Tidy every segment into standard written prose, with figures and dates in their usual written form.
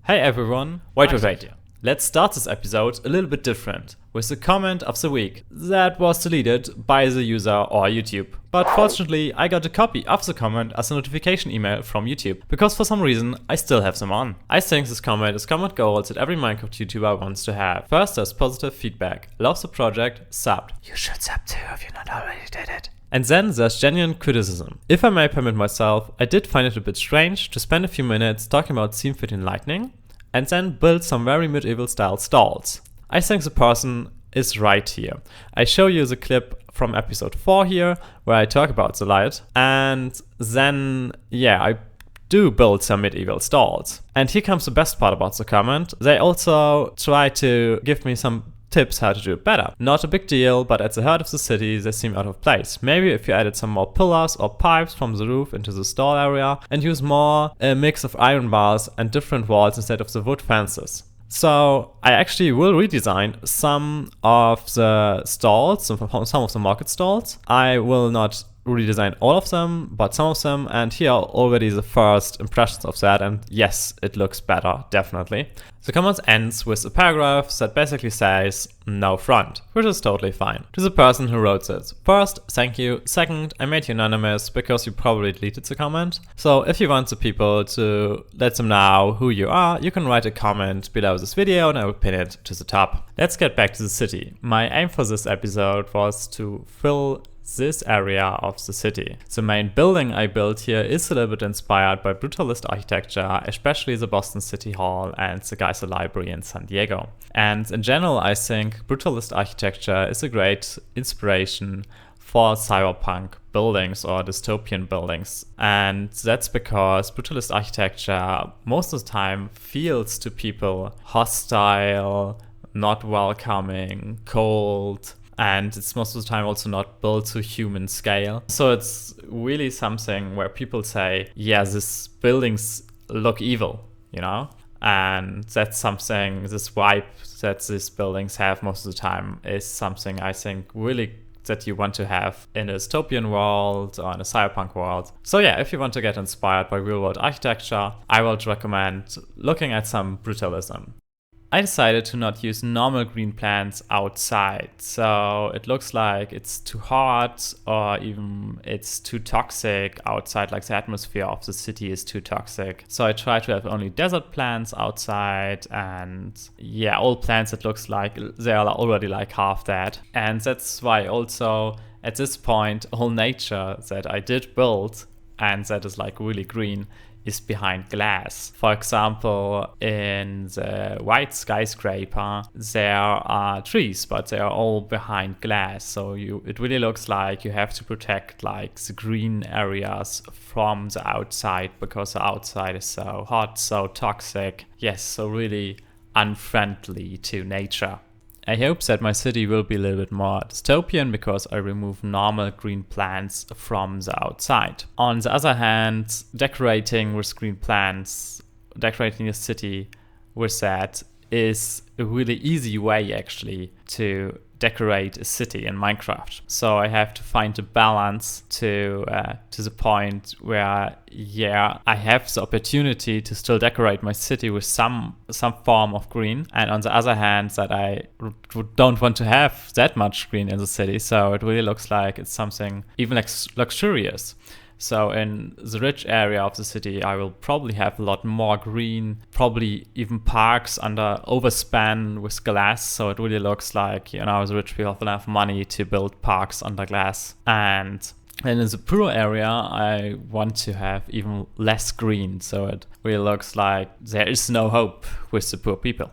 Hey everyone, wait. Let's start this episode a little bit different, with the comment of the week that was deleted by the user or YouTube. But fortunately, I got a copy of the comment as a notification email from YouTube, because for some reason, I still have them on. I think this comment is comment goals that every Minecraft YouTuber wants to have. First, there's positive feedback. Loves the project, subbed. You should sub too if you not already did it. And then there's genuine criticism. If I may permit myself, I did find it a bit strange to spend a few minutes talking about seam fitting lightning, and then build some very medieval style stalls. I think the person is right here. I show you the clip from episode 4 here, where I talk about the light, and then, I do build some medieval stalls. And here comes the best part about the comment. They also try to give me some tips how to do it better. Not a big deal, but at the heart of the city they seem out of place. Maybe if you added some more pillars or pipes from the roof into the stall area and use more a mix of iron bars and different walls instead of the wood fences. So I actually will redesign some of the stalls, some of the market stalls. I will not redesign all of them, but some of them, and here are already the first impressions of that, and yes, it looks better, definitely. The comment ends with a paragraph that basically says no front, which is totally fine. To the person who wrote this: first, thank you. Second, I made you anonymous because you probably deleted the comment. So if you want the people to let them know who you are, you can write a comment below this video and I will pin it to the top. Let's get back to the city. My aim for this episode was to fill this area of the city. The main building I built here is a little bit inspired by brutalist architecture, especially the Boston City Hall and the Geisel Library in San Diego. And in general, I think brutalist architecture is a great inspiration for cyberpunk buildings or dystopian buildings. And that's because brutalist architecture most of the time feels to people hostile, not welcoming, cold, and it's most of the time also not built to human scale. So it's really something where people say, yeah, these buildings look evil, you know? And that's something, this vibe that these buildings have most of the time is something I think really that you want to have in a dystopian world or in a cyberpunk world. So yeah, if you want to get inspired by real world architecture, I would recommend looking at some brutalism. I decided to not use normal green plants outside, so it looks like it's too hot or even it's too toxic outside, like the atmosphere of the city is too toxic. So I try to have only desert plants outside, and all plants that looks like they are already like half that. And that's why also at this point all nature that I did build and that is like really green is behind glass. For example, in the white skyscraper, there are trees, but they are all behind glass. So it really looks like you have to protect like the green areas from the outside because the outside is so hot, so toxic. Yes, so really unfriendly to nature. I hope that my city will be a little bit more dystopian because I remove normal green plants from the outside. On the other hand, decorating with green plants, decorating a city with that is a really easy way actually to decorate a city in Minecraft. So I have to find a balance to the point where I have the opportunity to still decorate my city with some form of green, and on the other hand that I don't want to have that much green in the city, so it really looks like it's something even luxurious. So in the rich area of the city, I will probably have a lot more green, probably even parks under overspan with glass. So it really looks like, the rich people have enough money to build parks under glass. And in the poor area, I want to have even less green. So it really looks like there is no hope with the poor people.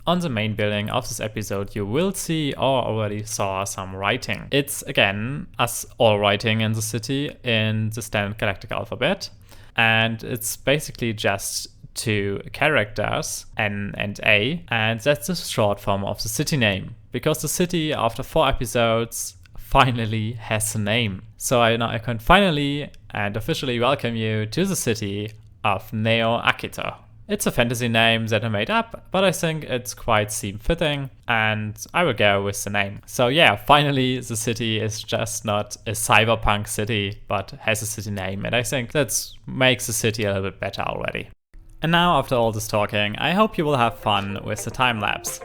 On the main building of this episode, you will see or already saw some writing. It's again, as all writing in the city in the standard galactic alphabet. And it's basically just two characters, N and A. And that's the short form of the city name. Because the city, after 4 episodes, finally has a name. So I can finally and officially welcome you to the city of Neo Akita. It's a fantasy name that I made up, but I think it's quite theme-fitting, and I will go with the name. So finally the city is just not a cyberpunk city, but has a city name, and I think that makes the city a little bit better already. And now after all this talking, I hope you will have fun with the time lapse.